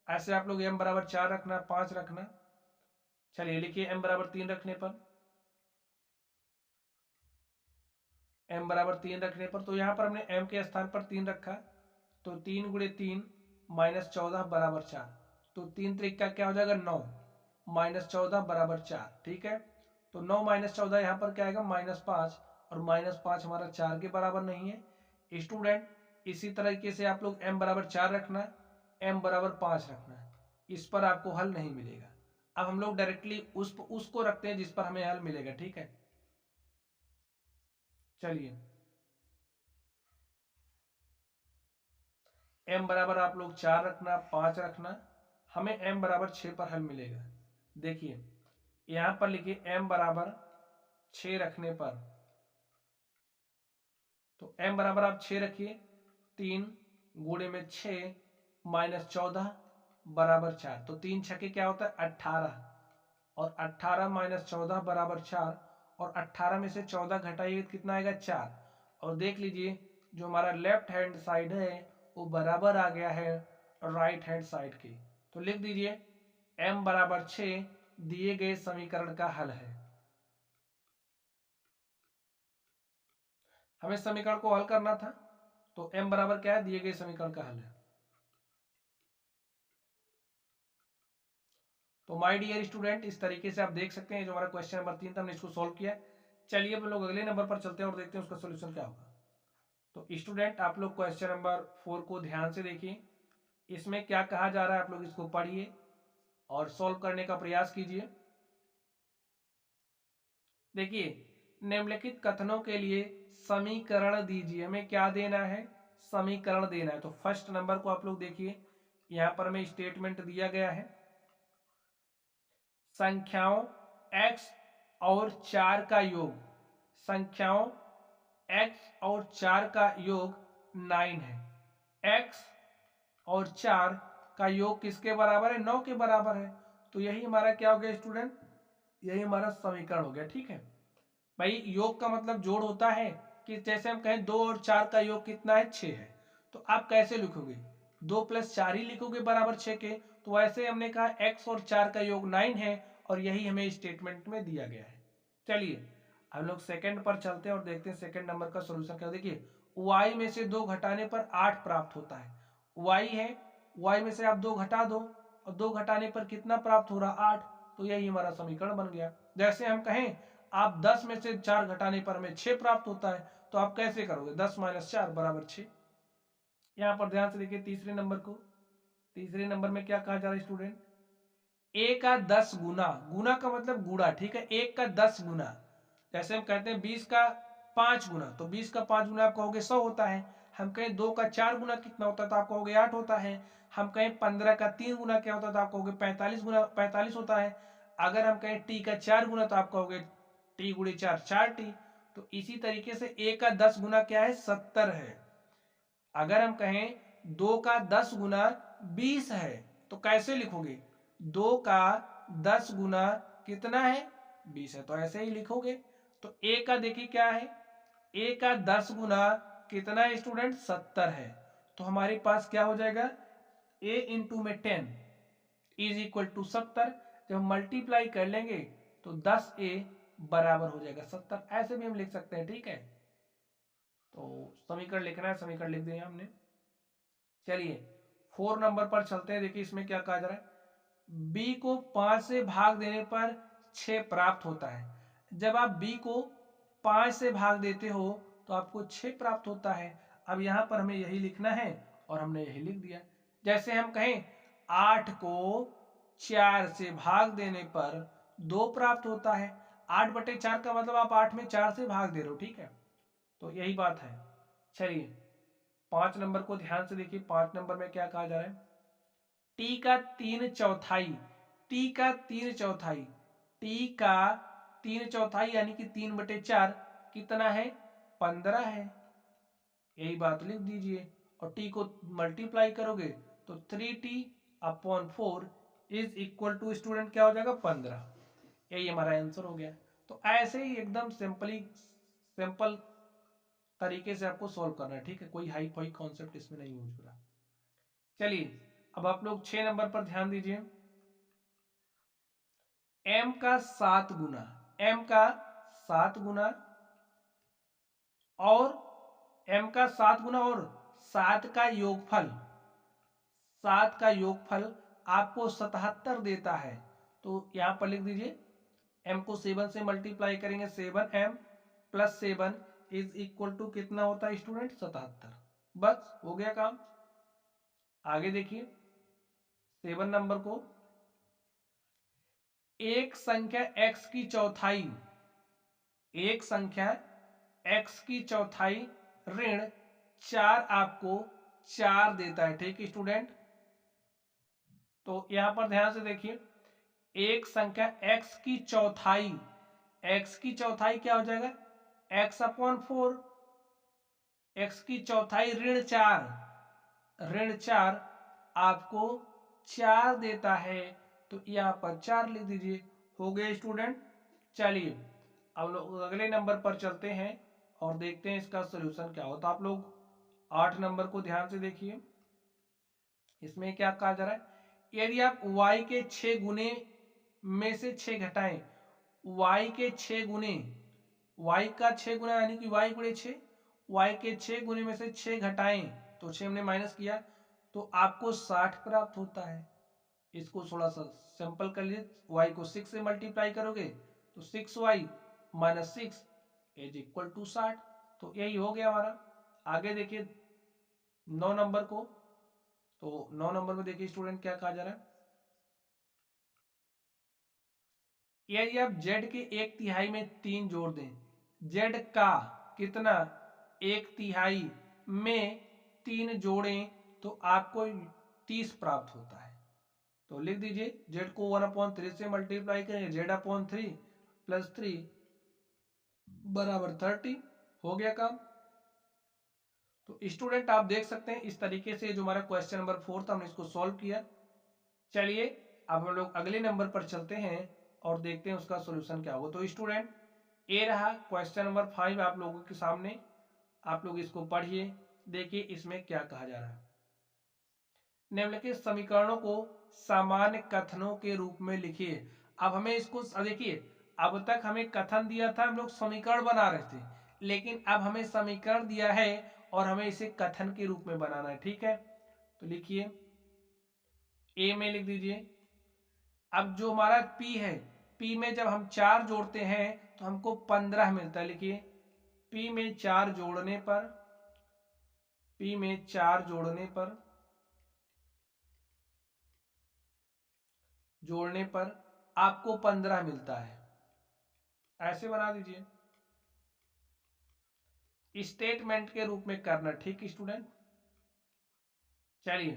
ऐसे आप लोग m बराबर 4 रखना, 5 रखना। चलिए लिखिए m बराबर 3 रखने पर, m बराबर 3 रखने पर, तो यहाँ पर हमने m के स्थान पर 3 रखा, तो 3 गुणे 3 -14 बराबर 4। तो 3 त्रिक का क्या हो जाएगा 9 -14 बराबर 4। ठीक है, तो 9 -14 यहाँ पर क्या आएगा -5, और -5 हमारा 4 के बराबर नहीं है स्टूडेंट। इसी तरीके से आप लोग m बराबर 4 रखना, m बराबर 5 रखना, इस पर आपको हल नहीं मिलेगा। अब हम लोग डायरेक्टली उसको रखते हैं जिस पर हमें हल मिलेगा। ठीक है, चलिए m बराबर आप लोग 4 रखना, 5 रखना, हमें m बराबर 6 पर हल मिलेगा। देखिए यहां पर लिखिए m बराबर 6 रखने पर, तो m बराबर आप 6 रखिए, 3 गुणे में 6 -14 बराबर 4। तो 3 छके क्या होता है 18, और 18 -14 बराबर 4, और 18 में से 14 घटाइए कितना आएगा 4। और देख लीजिए जो हमारा लेफ्ट हैंड साइड है वो बराबर आ गया है राइट हैंड साइड के। तो लिख दीजिए m बराबर 6 दिए गए समीकरण का हल है। हमें समीकरण को हल करना था, तो m बराबर क्या है, दिए गए समीकरण का हल है। तो माय डियर स्टूडेंट, इस तरीके से आप देख सकते हैं जो हमारा क्वेश्चन नंबर 3 था हमने इसको सॉल्व किया। चलिए हम लोग अगले नंबर पर चलते हैं और देखते हैं उसका सोल्यूशन क्या होगा। तो स्टूडेंट आप लोग क्वेश्चन नंबर 4 को ध्यान से देखिए, इसमें क्या कहा जा रहा है आप लोग इसको पढ़िए और सॉल्व करने का प्रयास कीजिए। देखिए निम्नलिखित कथनों के लिए समीकरण दीजिए, हमें क्या देना है, समीकरण देना है। तो फर्स्ट नंबर को आप लोग देखिए, यहां पर हमें स्टेटमेंट दिया गया है, संख्याओं x और 4 का योग, संख्याओं x और 4 का योग 9 है। x और 4 का योग किसके बराबर है, 9 के बराबर है। तो यही हमारा क्या हो गया स्टूडेंट, यही हमारा समीकरण हो गया। ठीक है भाई, योग का मतलब जोड़ होता है, कि जैसे हम कहें 2 और 4 का योग कितना है 6 है, तो आप कैसे लिखोगे 2 + 4 ही लिखोगे बराबर 6 के। तो वैसे हमने कहा x और 4 का योग 9 है, और यही हमें स्टेटमेंट में दिया गया है। चलिए हम लोग सेकंड पर चलते हैं और देखते हैं सेकंड नंबर का सोल्यूशन क्या। देखिए y में से 2 घटाने पर 8 प्राप्त होता है, y है, y में से आप 2 घटा दो, और 2 घटाने पर कितना प्राप्त हो रहा 8। तो यही हमारा समीकरण बन गया। जैसे हम कहें आप 10 में से 4 घटाने पर हमें 6 प्राप्त होता है, तो आप कैसे करोगे 10 - 4 बराबर 6। यहां पर ध्यान से देखिए तीसरे नंबर को, तीसरे नंबर में क्या कहा जा रहा है स्टूडेंट, a का 10 गुना, गुना का मतलब गुणा, ठीक है, 1 का 10 गुना। जैसे हम कहते हैं 20 का 5 गुना, तो 20 का 5 गुना आप कहोगे 100 होता है। हम कहें 2 का 4 गुना कितना होता है, तो आप कहोगे 8 होता है। हम कहें 15 का 3 गुना क्या होता है, तो आप कहोगे 45 गुना 45 होता है। अगर हम कहें t का 4 गुना, तो आप कहोगे t गुणे 4 4t। तो इसी तरीके से a का 10 गुना क्या है 70 है। अगर हम कहें 2 का 10 गुना 20 है, तो कैसे लिखोगे 2 का 10 गुना कितना है 20 है, तो ऐसे ही लिखोगे। तो a का देखिए क्या है, a का 10 गुना कितना है स्टूडेंट 70 है। तो हमारे पास क्या हो जाएगा a इंटू में 10 इज इक्वल टू 70। जब हम मल्टीप्लाई कर लेंगे तो 10a बराबर हो जाएगा 70, ऐसे भी हम लिख सकते हैं। ठीक है, तो समीकरण लिखना है, समीकरण लिख दिया हमने। चलिए 4 नंबर पर चलते हैं, देखिए इसमें क्या कहा जा रहा है, बी को 5 से भाग देने पर 6 प्राप्त होता है। जब आप बी को 5 से भाग देते हो तो आपको 6 प्राप्त होता है। अब यहाँ पर हमें यही लिखना है और हमने यही लिख दिया। जैसे हम कहें 8 को 4 से भाग देने पर 2 प्राप्त होता है। 8/4 का मतलब आप 8 में 4 से भाग दे रहे हो, ठीक है। तो यही बात है। चलिए 5 नंबर को ध्यान से देखिए। 5 नंबर में क्या कहा जा रहा है? टी का 3/4, टी का 3/4, टी का 3/4 यानी कि 3/4 कितना है? 15 है। यही बात लिख दीजिए और टी को मल्टीप्लाई करोगे तो 3t/4 is equal to student क्या हो जाएगा? 15। यही हमारा आंसर हो गया। तो ऐसे ही एकदम सिंपल तरीके से आपको सॉल्व करना है, ठीक है। कोई हाई फाई कॉन्सेप्ट इसमें नहीं यूज हो रहा। चलिए अब आप लोग 6 नंबर पर ध्यान दीजिए। m का 7 गुना, m का 7 गुना और m का 7 गुना और 7 का योगफल, 7 का योगफल आपको 77 देता है। तो यहां पर लिख दीजिए m को 7 से मल्टीप्लाई करेंगे, 7m plus 7 is equal to कितना होता है स्टूडेंट? 77। बस हो गया काम। आगे देखिए 7 नंबर को, एक संख्या x की चौथाई, एक संख्या x की चौथाई ऋण 4 आपको 4 देता है, ठीक है स्टूडेंट। तो यहां पर ध्यान से देखिए, एक संख्या x की चौथाई, x की चौथाई क्या हो जाएगा? x/4, x की चौथाई ऋण 4, ऋण 4 आपको 4 देता है। तो यहाँ पर 4 लिख दीजिए। हो गए स्टूडेंट। चलिए अब लोग अगले नंबर पर चलते हैं और देखते हैं इसका सॉल्यूशन क्या होता है। आप लोग 8 नंबर को ध्यान से देखिए। इसमें क्या कहा जा रहा है? यदि आप y के 6 गुने में से 6 घटाएं, y के 6 गुने, y का 6 गुना यानी कि y गुणे 6, y के 6 गुने में से 6 घटाएं तो 6 हमने माइनस किया तो आपको 60 प्राप्त होता है। इसको थोड़ा सा सिंपल कर लीजिए, y को 6 से मल्टीप्लाई करोगे तो 6y minus 6 is equal to 60। तो यही हो गया हमारा। आगे देखिए 9 नंबर को। तो 9 नंबर में देखिए स्टूडेंट क्या कहा जा रहा है। यदि आप z के 1/3 में 3 जोड़ दें, z का कितना 1/3 में 3 जोड़ें तो आपको 30 प्राप्त होता है। तो लिख दीजिए z को 1/3 से मल्टीप्लाई करेंगे, z/3 प्लस 3 बराबर 30। हो गया काम। तो स्टूडेंट आप देख सकते हैं इस तरीके से जो हमारा क्वेश्चन नंबर 4 था हमने इसको सॉल्व किया। चलिए अब हम लोग अगले नंबर पर चलते हैं और देखते हैं उसका सॉल्यूशन क्या होगा। तो स्टूडेंट ये रहा क्वेश्चन नंबर 5 आप लोगों के सामने। आप लोग इसको पढ़िए, देखिए इसमें क्या कहा जा रहा है। निम्नलिखित समीकरणों को सामान्य कथनों के रूप में लिखिए। अब हमें इसको देखिए, अब तक हमें कथन दिया था, हम लोग समीकरण बना रहे थे, लेकिन अब हमें समीकरण दिया है और हमें इसे कथन के रूप में बनाना है, ठीक है। तो लिखिए ए में लिख दीजिए। अब जो हमारा P है, P में जब हम 4 जोड़ते हैं तो हमको 15 मिलता है। लिखिए P में 4 जोड़ने पर, P में 4 जोड़ने पर आपको 15 मिलता है। ऐसे बना दीजिए, स्टेटमेंट के रूप में करना, ठीक स्टूडेंट। चलिए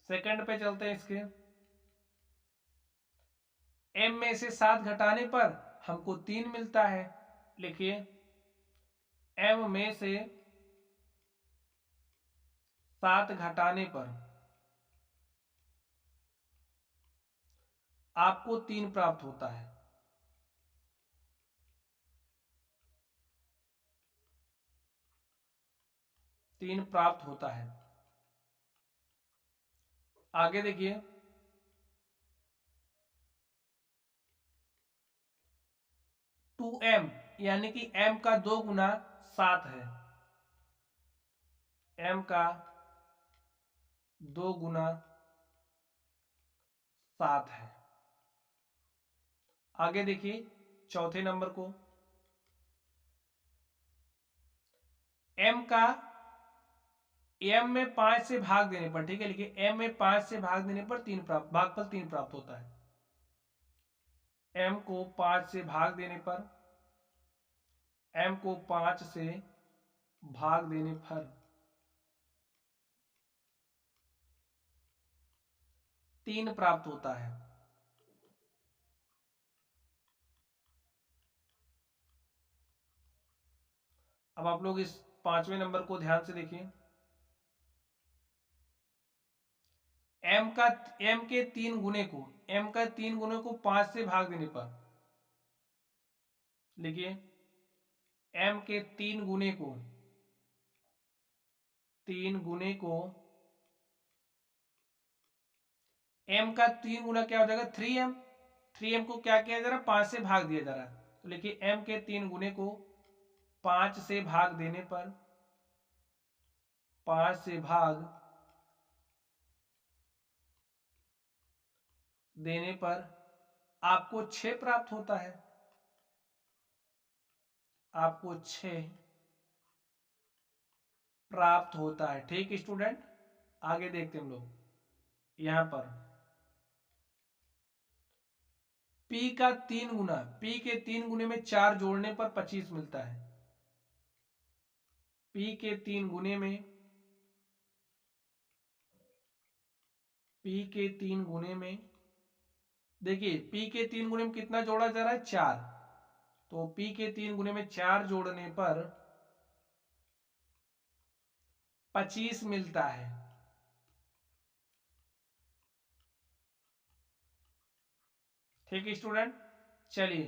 सेकंड पे चलते हैं। इसके m में से 7 घटाने पर हमको 3 मिलता है। लिखिए m में से 7 घटाने पर आपको 3 प्राप्त होता है। तीन प्राप्त होता है। आगे देखिए 2m यानी कि m का 2 गुना 7 है, m का 2 गुना 7 है। आगे देखिए चौथे नंबर को, m का m में 5 से भाग देने पर, ठीक है, लिखिए m में 5 से भाग देने पर 3 प्राप्त, भागफल 3 प्राप्त होता है। m को 5 से भाग देने पर, m को 5 से भाग देने पर 3 प्राप्त होता है। अब आप लोग इस 5वें नंबर को ध्यान से देखिए, m के 3 गुने को, m का 3 गुने को 5 से भाग देने पर, लिखिए m के 3 गुने को, 3 गुने को, m का 3 गुना क्या हो जाएगा 3m, 3m को क्या किया जा रहा है 5 से भाग दिया जा रहा है, तो लिखिए m के 3 गुने को 5 से भाग देने पर, 5 से भाग देने पर आपको 6 प्राप्त होता है, आपको 6 प्राप्त होता है। ठीक स्टूडेंट, आगे देखते हैं हम लोग यहां पर p का 3 गुना, p के 3 गुने में 4 जोड़ने पर 25 मिलता है। p के 3 गुने में, p के 3 गुने में, देखिए p के 3 गुने में कितना जोड़ा जा रहा है 4, तो p के 3 गुने में 4 जोड़ने पर 25 मिलता है। ठीक है स्टूडेंट, चलिए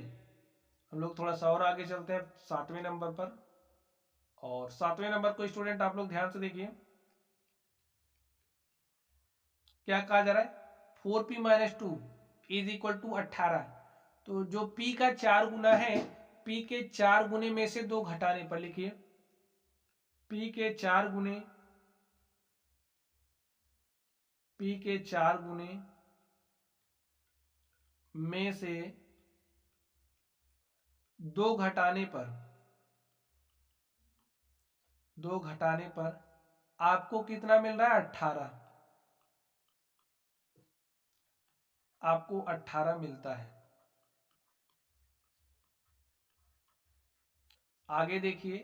हम लोग थोड़ा सा और आगे चलते हैं 7वें नंबर पर। और 7वें नंबर को स्टूडेंट आप लोग ध्यान से देखिए, क्या कहा जा रहा है 4p minus 2 is equal to 18। तो जो p का 4 गुना है, p के 4 गुने में से 2 घटाने पर, लिखिए p के 4 गुने, p के 4 गुने में से 2 घटाने पर, 2 घटाने पर आपको कितना मिल रहा है 18, आपको 18 मिलता है। आगे देखिए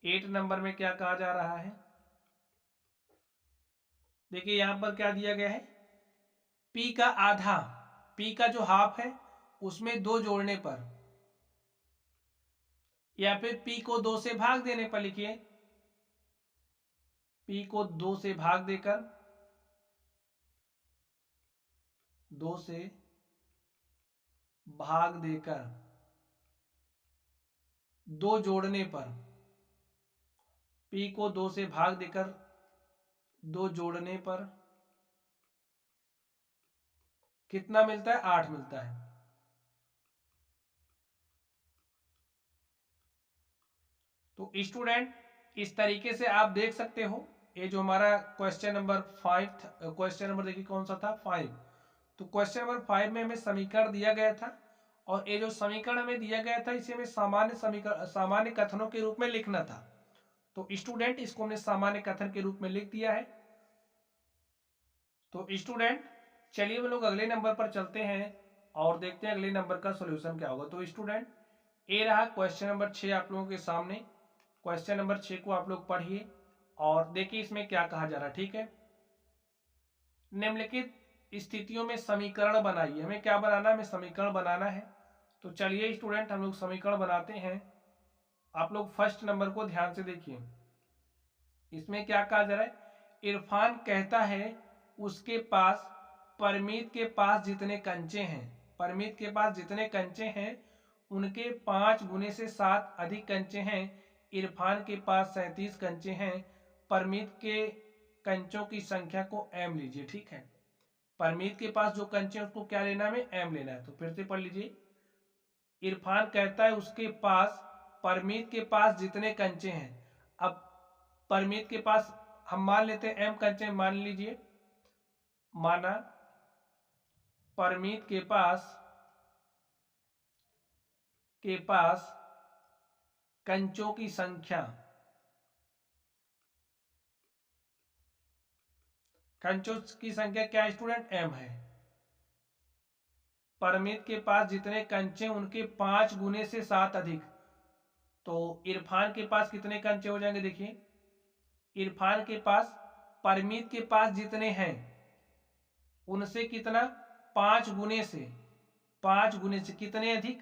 8 नंबर में क्या कहा जा रहा है, देखिए यहां पर क्या दिया गया है p का आधा, p का जो हाफ है उसमें 2 जोड़ने पर, या फिर p को 2 से भाग देने पर, लिखिए p को 2 से भाग देकर, 2 से भाग देकर 2 जोड़ने पर, p को 2 से भाग देकर 2 जोड़ने पर कितना मिलता है 8 मिलता है। तो स्टूडेंट इस तरीके से आप देख सकते हो, ये जो हमारा क्वेश्चन नंबर 5, क्वेश्चन नंबर देखिए कौन सा था 5, तो क्वेश्चन नंबर 5 में हमें समीकरण दिया गया था, और ये जो समीकरण हमें दिया गया था इसे हमें सामान्य समीकरण, सामान्य कथनों के रूप में लिखना था। तो स्टूडेंट इसको हमने सामान्य कथन के रूप में लिख दिया है। तो स्टूडेंट चलिए हम लोग अगले नंबर पर चलते हैं और देखते हैं अगले नंबर का सॉल्यूशन क्या होगा। तो स्टूडेंट ये रहा क्वेश्चन नंबर 6 आप लोगों के सामने। क्वेश्चन नंबर 6 को आप लोग पढ़िए और देखिए इसमें क्या कहा जा रहा है। ठीक है, निम्नलिखित स्थितियों में समीकरण बनाइए। हमें क्या बनाना है, हमें समीकरण बनाना है। तो चलिए स्टूडेंट हम लोग समीकरण बनाते हैं। आप लोग फर्स्ट नंबर को ध्यान से देखिए, इसमें क्या कहा जा रहा है, इरफान कहता है उसके पास परमीत के पास जितने कंचे हैं, परमीत के पास जितने कंचे हैं उनके 5 गुने से 7 अधिक कंचे हैं। इरफान के पास 37 कंचे हैं। परमीत के कंचों की संख्या को m लीजिए। ठीक है, परमीत के पास जो कंचे हैं उसको क्या लेना है, हमें m लेना है। तो फिर से पढ़ लीजिए, इरफान कहता है उसके पास परमीत के पास जितने कंचे हैं। अब परमीत के पास हम मान लेते हैं m कंचे, मान लीजिए, माना परमीत के पास कंचों की संख्या, कंचों की संख्या क्या स्टूडेंट, m है। परमीत के पास जितने कंचे उनके 5 गुने से 7 अधिक। तो इरफान के पास कितने कंचे हो जाएंगे, देखिए इरफान के पास परमीत के पास जितने हैं उनसे कितना, 5 गुने से, 5 गुने से कितने अधिक,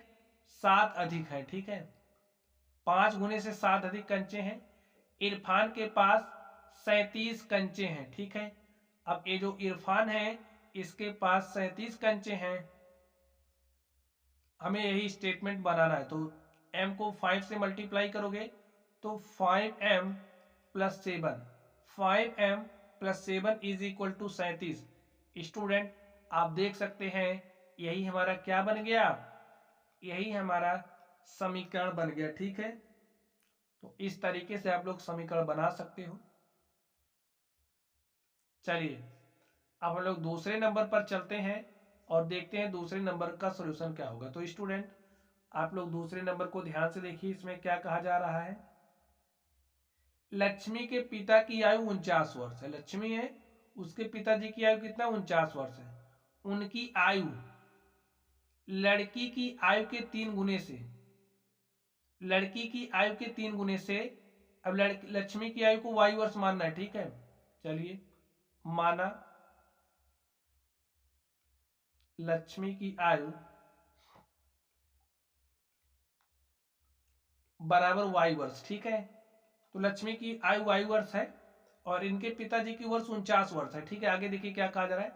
7 अधिक है, ठीक है। 5 गुने से 7 अधिक कंचे हैं। इरफान के पास 37 कंचे हैं, ठीक है। अब ये जो इरफान है इसके पास 37 कंचे हैं, हमें यही स्टेटमेंट बनाना है। तो m को 5 से मल्टीप्लाई करोगे तो 5m plus 7, 5m plus 7 is equal to 37। Student आप देख सकते हैं यही हमारा क्या बन गया, यही हमारा समीकरण बन गया, ठीक है। तो इस तरीके से आप लोग समीकरण बना सकते हो। चलिए अब हम लोग दूसरे नंबर पर चलते हैं और देखते हैं दूसरे नंबर का सॉल्यूशन क्या होगा। तो स्टूडेंट आप लोग दूसरे नंबर को ध्यान से देखिए, इसमें क्या कहा जा रहा है। लक्ष्मी के पिता की आयु 49 वर्ष है। लक्ष्मी है, उसके पिताजी की आयु कितना, 49 वर्ष है। उनकी आयु लड़की की आयु के 3 गुने से, लड़की की आयु के 3 गुने से। अब लक्ष्मी की आयु को वायु वर्ष मानना है, ठीक है। चलिए माना लक्ष्मी की आयु बराबर वायु वर्ष, ठीक है। तो लक्ष्मी की आयु वायु वर्ष है और इनके पिताजी की वर्ष 49 वर्ष है, ठीक है। आगे देखिए क्या कहा जा रहा है,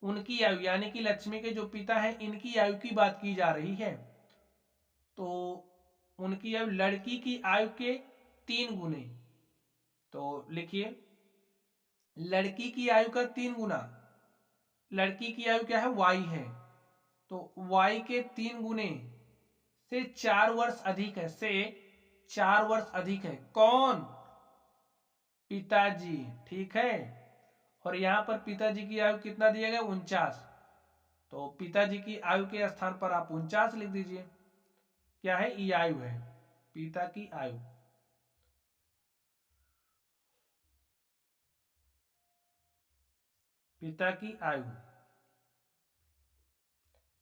उनकी आयु यानी कि लक्ष्मी के जो पिता हैं इनकी आयु की बात की जा रही है। तो उनकी आयु लड़की की आयु के 3 गुने। तो लिखिए लड़की की आयु का 3 गुना, लड़की की आयु क्या है, y है। तो y के 3 गुने से 4 वर्ष अधिक है, से 4 वर्ष अधिक है। कौन, पिताजी, ठीक है। और यहां पर पिताजी की आयु कितना दिया गया, 49। तो पिताजी की आयु के स्थान पर आप 49 लिख दीजिए। क्या है, ई आयु है, पिता की आयु। पिता की आयु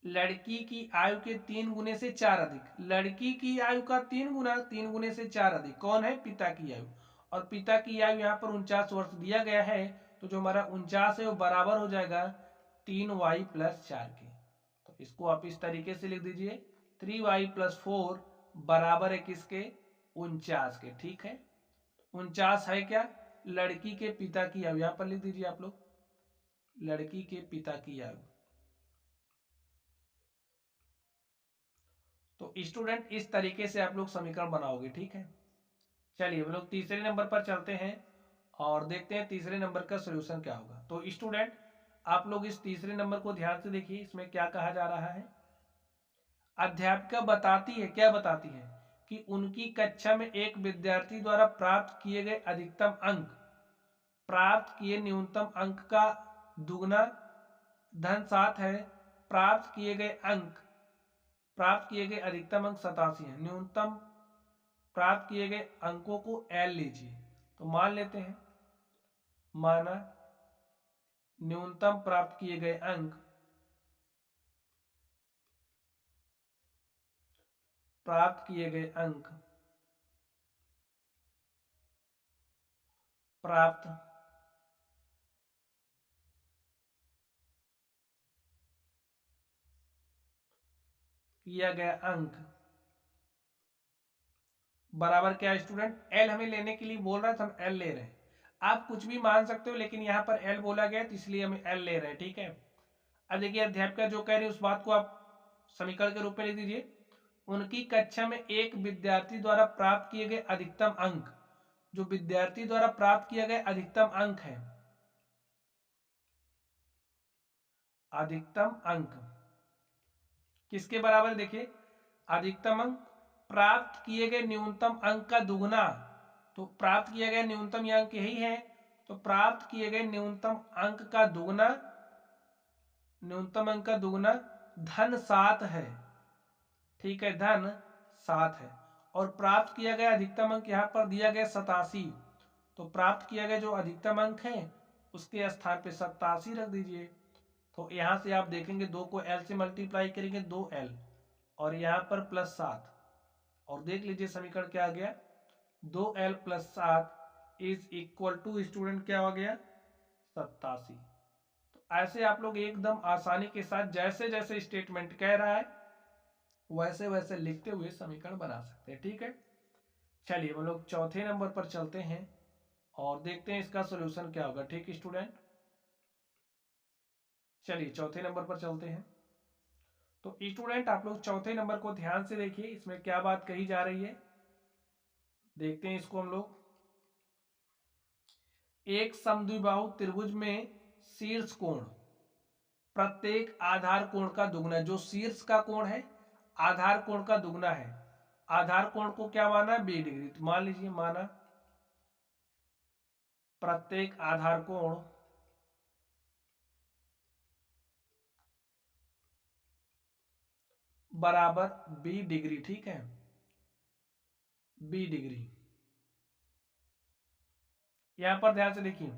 लड़की की आयु के 3 गुने से 4 अधिक, लड़की की आयु का 3 गुना, 3 गुने से 4 अधिक कौन है, पिता की आयु। और पिता की आयु यहाँ पर 49 वर्ष दिया गया है। तो जो हमारा 49 है वो बराबर हो जाएगा 3y प्लस 4 के। तो इसको आप इस तरीके से लिख दीजिए 3y प्लस 4 बराबर है किसके, 49 के, ठीक है। 49 है क्या, लड़की के पिता की आयु, यहाँ पर लिख दीजिए आप लोग लड़की के पिता की आयु। तो स्टूडेंट इस तरीके से आप लोग समीकरण बनाओगे, ठीक है। चलिए हम लोग तीसरे नंबर पर चलते हैं और देखते हैं तीसरे नंबर का सॉल्यूशन क्या होगा। तो स्टूडेंट आप लोग इस तीसरे नंबर को ध्यान से देखिए, इसमें क्या कहा जा रहा है। अध्यापिका बताती है, क्या बताती है कि उनकी कक्षा में एक विद्यार्थी द्वारा प्राप्त किए गए अधिकतम अंक, प्राप्त किए न्यूनतम अंक का दुगना धन 7 है। प्राप्त किए गए अंक, प्राप्त किए गए अधिकतम अंक 87 है। न्यूनतम प्राप्त किए गए अंकों को एल लीजिए। तो मान लेते हैं, माना न्यूनतम प्राप्त किए गए अंक, प्राप्त किए गए अंक, प्राप्त किया गया अंक बराबर क्या है स्टूडेंट, एल हमें लेने के लिए बोल रहा है तो हम एल ले रहे हैं। आप कुछ भी मान सकते हो लेकिन यहाँ पर एल बोला गया है तो इसलिए हम एल ले रहे हैं, ठीक है। अब देखिए अध्यापिका जो कह रही है उस बात को आप समीकरण के रूप में लिख दीजिए। उनकी कक्षा में एक विद्यार्थी द्वारा प्राप्त किए गए अधिकतम अंक, जो विद्यार्थी द्वारा प्राप्त किया गया अधिकतम अंक है, अधिकतम अंक किसके बराबर है, देखिए अधिकतम अंक प्राप्त किए गए न्यूनतम अंक का दुगना। तो प्राप्त किया गया न्यूनतम अंक यही है, तो प्राप्त किए गए न्यूनतम अंक का दुगना न्यूनतम अंक का दुगना धन 7 है, ठीक है, धन 7 है। और प्राप्त किया गया अधिकतम अंक यहाँ पर दिया गया 87, तो प्राप्त किया गया जो अधिकतम अंक है उसके स्थान पे 87 रख दीजिए। तो यहाँ से आप देखेंगे 2 को L से मल्टीप्लाई करेंगे 2L, और यहाँ पर प्लस 7, और देख लीजिए समीकरण क्या आ गया, 2L + 7 is equal to student क्या हो गया, 87। तो ऐसे आप लोग एकदम आसानी के साथ जैसे जैसे स्टेटमेंट कह रहा है वैसे वैसे लिखते हुए समीकरण बना सकते हैं, ठीक है। चलिए हम लोग चौथे नंबर पर चलते हैं और देखते हैं इसका सोल्यूशन क्या होगा, ठीक स्टूडेंट। चलिए चौथे नंबर पर चलते हैं। तो स्टूडेंट आप लोग चौथे नंबर को ध्यान से देखिए, इसमें क्या बात कही जा रही है, देखते हैं इसको हम लोग। एक समद्विबाहु त्रिभुज में शीर्ष कोण प्रत्येक आधार कोण का दुगना, जो शीर्ष का कोण है आधार कोण का दुगना है। आधार कोण को क्या माना, 20 डिग्री, तो मान लीजिए माना प्रत्येक आधार कोण बराबर 20 डिग्री, ठीक है, 20 डिग्री। यहां पर ध्यान से देखिए,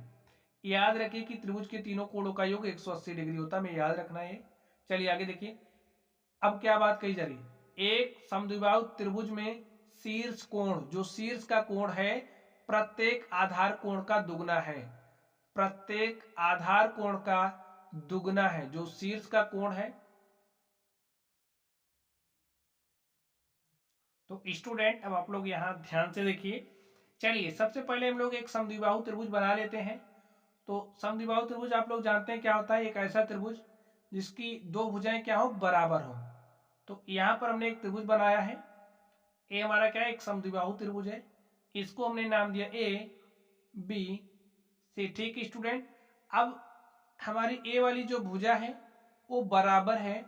याद रखिए कि त्रिभुज के तीनों कोणों का योग 180 डिग्री होता है, हमें याद रखना है। चलिए आगे देखिए, अब क्या बात कही जा रही है, एक समद्विबाहु त्रिभुज में शीर्ष कोण, जो शीर्ष का कोण है प्रत्येक आधार कोण का दुगना है, प्रत्येक आधार कोण का दुगना है, जो शीर्ष का कोण है। तो स्टूडेंट अब आप लोग यहां ध्यान से देखिए, चलिए सबसे पहले हम लोग एक समद्विबाहु त्रिभुज बना लेते हैं। तो समद्विबाहु त्रिभुज आप लोग जानते हैं क्या होता है, एक ऐसा त्रिभुज जिसकी दो भुजाएं क्या हो, बराबर हो। तो यहां पर हमने एक त्रिभुज बनाया है, ए हमारा क्या है, एक समद्विबाहु त्रिभुज है, इसको हमने नाम दिया ए बी सी, ठीक स्टूडेंट। अब हमारी ए वाली जो भुजा है वो बराबर है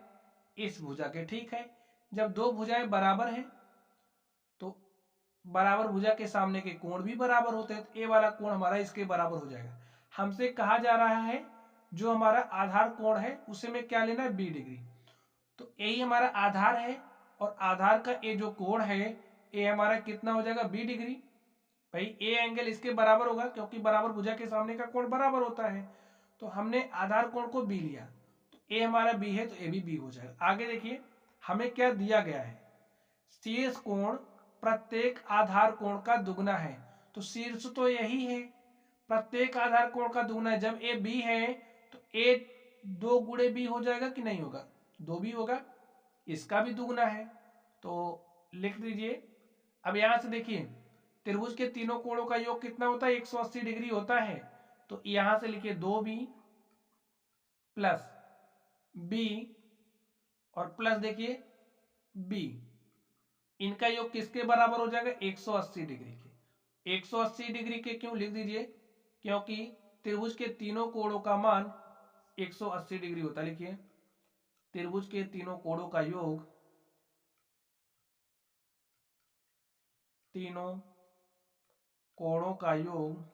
इस भुजा के, ठीक है। जब दो भुजाएं बराबर हैं तो बराबर भुजा के सामने के कोण भी बराबर होते हैं, तो ए वाला कोण हमारा इसके बराबर हो जाएगा। हमसे कहा जा रहा है जो हमारा आधार कोण है उसे में क्या लेना है, 20 डिग्री। तो ए ही हमारा आधार है, और आधार का ए जो कोण है ए हमारा कितना हो जाएगा, 20 डिग्री। भाई ए एंगल इसके बराबर होगा क्योंकि बराबर भुजा के सामने का कोण बराबर होता है। तो हमने आधार कोण को बी लिया, तो ए हमारा बी है तो ए भी बी हो जाएगा। आगे देखिए हमें क्या दिया गया है, शीर्ष कोण प्रत्येक आधार कोण का दुगना है, तो शीर्ष तो यही है, प्रत्येक आधार कोण का दुगना है। जब ए बी है तो ए 2 गुणे बी हो जाएगा कि नहीं होगा, 2 भी होगा, इसका भी दुगना है, तो लिख दीजिए। अब यहां से देखिए त्रिभुज के तीनों कोणों का योग कितना होता है, 180 डिग्री होता है, तो यहां से लिखिए 2b प्लस बी और प्लस देखिए बी, इनका योग किसके बराबर हो जाएगा, 180 डिग्री के। 180 डिग्री के क्यों लिख दीजिए, क्योंकि त्रिभुज के तीनों कोणों का मान 180 डिग्री होता है। लिखिए त्रिभुज के तीनों कोणों का योग, तीनों कोणों का योग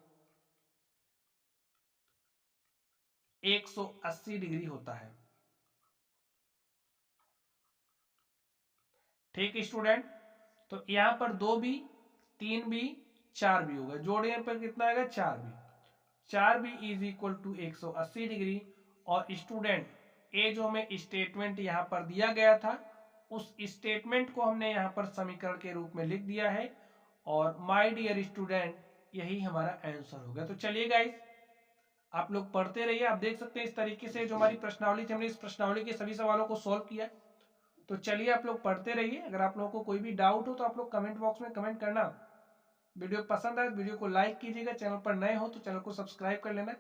180 डिग्री होता है, ठीक स्टूडेंट। तो यहां पर 2b 3b 4b होगा, जोड़ने पर कितना आएगा, 4b, 4b is equal to 180 degree. और स्टूडेंट ए जो हमें स्टेटमेंट यहां पर दिया गया था उस स्टेटमेंट को हमने यहां पर समीकरण के रूप में लिख दिया है, और माय डियर स्टूडेंट यही हमारा आंसर होगा। तो चलिए गाइस आप लोग पढ़ते रहिए, आप देख सकते हैं इस तरीके से जो हमारी प्रश्नावली थी हमने इस प्रश्नावली के सभी सवालों को सॉल्व किया। तो चलिए आप लोग पढ़ते रहिए, अगर आप लोगों को कोई भी डाउट हो तो आप लोग कमेंट बॉक्स में कमेंट करना। वीडियो पसंद आए वीडियो को लाइक कीजिएगा, चैनल पर नए हो तो चैनल को सब्सक्राइब कर लेना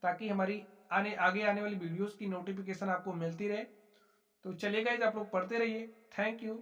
ताकि हमारी आगे आने वाली वीडियोस की नोटिफिकेशन आपको मिलती रहे। तो चलिए गाइस आप लोग पढ़ते रहिए, थैंक यू।